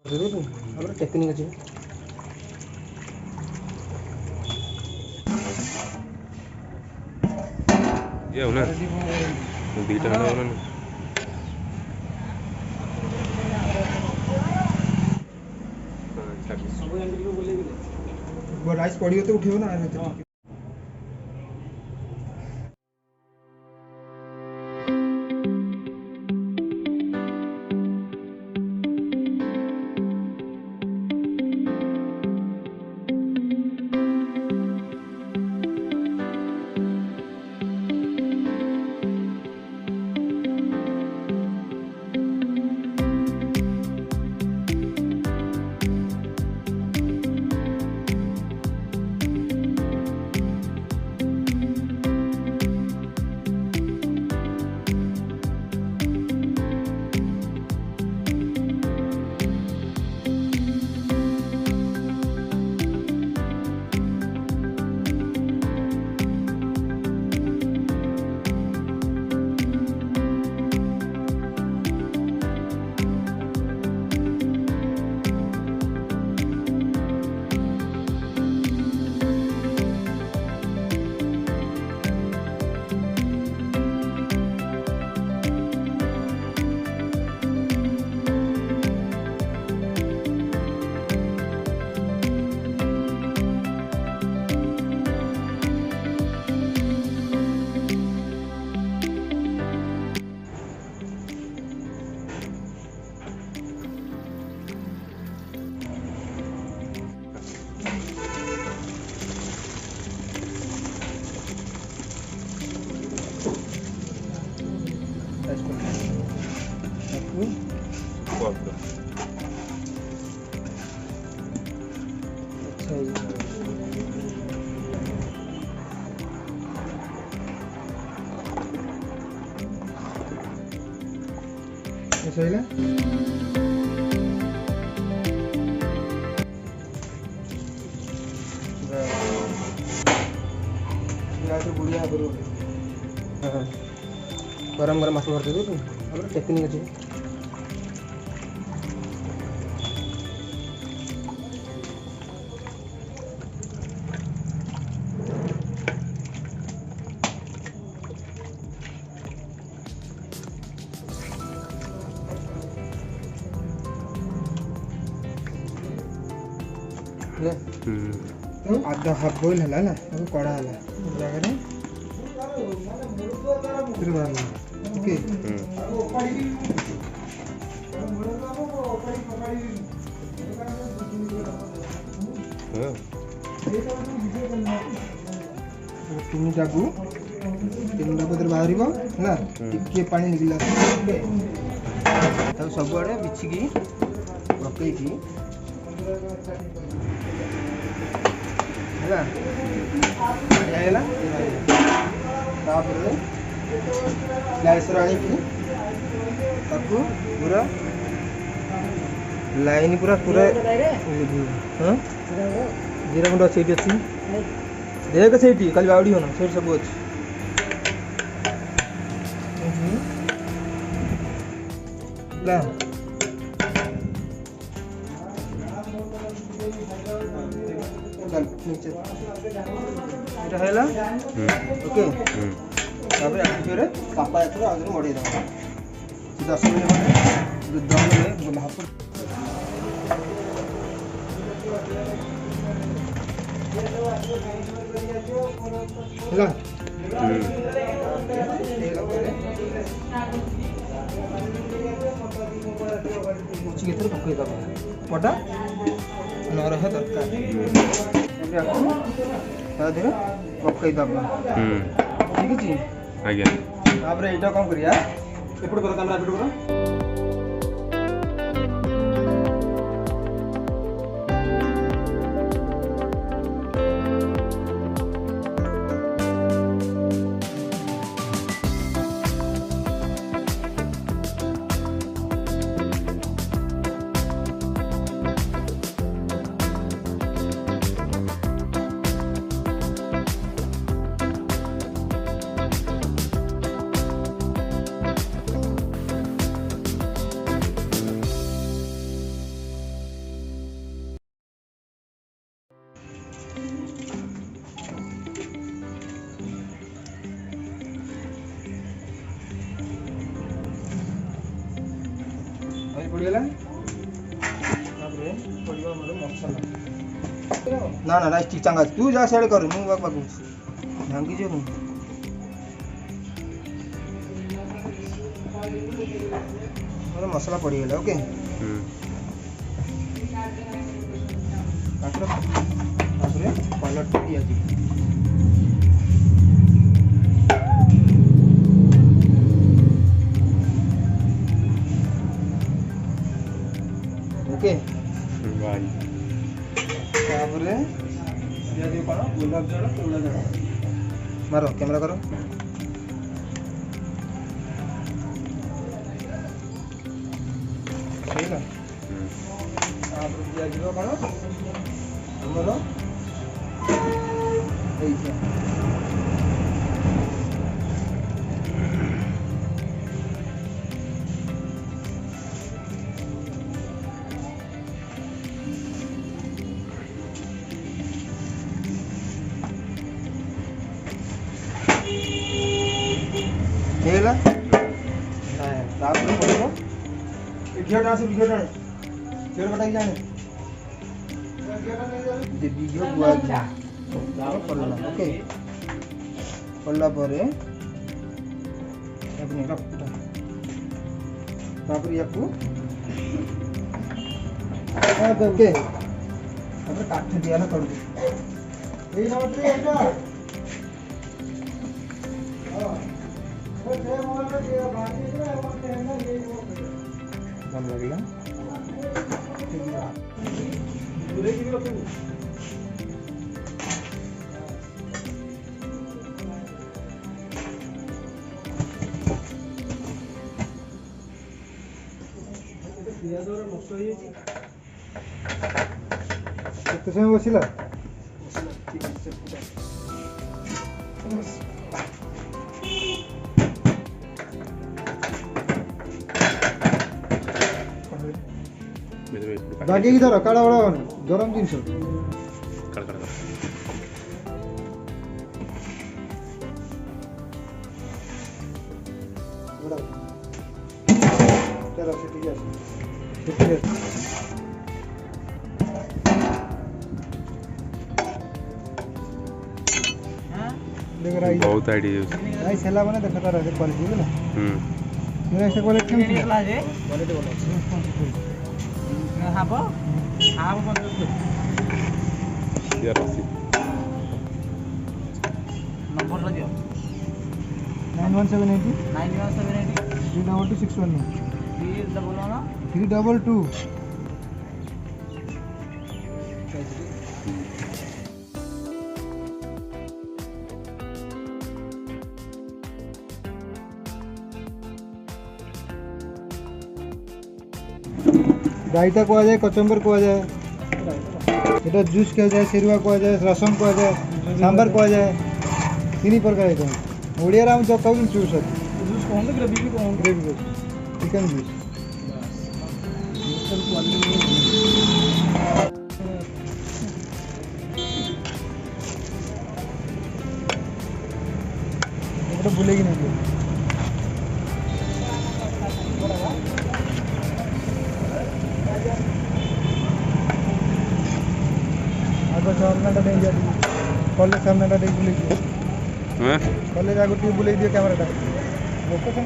technique अच्छे ये हो ना दीटा ना उन्होंने राइस पड़ी तो उठे ना सही बुढ़िया गरम गरम मसला भरते तू टेक्निक अच्छे आधा हाफ बॉइल है ना अब कड़ा है जगह फिर ओके तीन डाबू बाहर ना टिके पानी निकला सब आड़े बिछिकी पकईकी ग्लास पूरा लाइन पूरा पूरा हाँ जीरा गुंड अच्छी अच्छी देख से खाली बाउडी होना से सब अच्छी नीचे ओके फिर पापा मड़े 10 मिनट दम हाफ पटा न रहा दरकार पकईदब ठीक है आज्ञा यहाँ कौन करिया एपट कर कैमरा एपट कर ପଡ଼ିଗଲା ତାପରେ ପଡ଼ିବ ଆମର ମସଲା ନା ନା ନା ଠିକ୍ ଚାଙ୍ଗା ତୁ ଯା ସିଆଡ଼େ କର ମୁଁ ପାଖକୁ ଭାଙ୍ଗିଯିବ ମୁଁ ମୋର ମସଲା ପଡ଼ିଗଲା ଓକେ ତାପରେ କଲର୍ଟା ଦିଆଯିବ ओके तापरे दिया कौन गोलाप जल केवड़ा जल मारो कैमरा करो ठीक है तापरे दिया कौन हमरो ऐसा ହେଇଗଲା ତାପରେ ପଡ଼ିବ ଘିଅଟା ଆସେ ଘିଅଟା କଟାକି ଜାଣେ ଘିଅ ଗୁଆ ଘିଅ ପଡ଼ିଲା ଓକେ ପଡ଼ିଲା ପରେ ତାପରେ ୟାକୁ ଓକେ ତାପରେ କାଠ ଦିଆହେଲା ତଳକୁ ଭଲ ଲାଗିଲା କେତେ ସମୟ ବସିଲା बाकी की धर काड़ा बड़ा गरम जिनस बहुत आइडिया राइस हैला माने देखा तार क्वालिटी है ना मेरा ऐसा क्वालिटी केम क्वालिटी बोला है हाबो यार रसी नंबर लगियो 9178 9178 322 रायता कह जाए कचम्बर कह जाए এটা জুস কয়া যায় সেরুয়া কয়া যায় রসম কয়া যায় सांबर কয়া যায় तीन प्रकार आइटम ओडिया रे हम जो कहू जूस है जूस कौन दे ग्रेवी भी कौन ग्रेवी जूस चिकन जूस এটা ভুলেই না सामना नहीं जा कॉलेज सामना नहीं बुले कॉलेज आगे बुले दियो कैमरा लोकेशन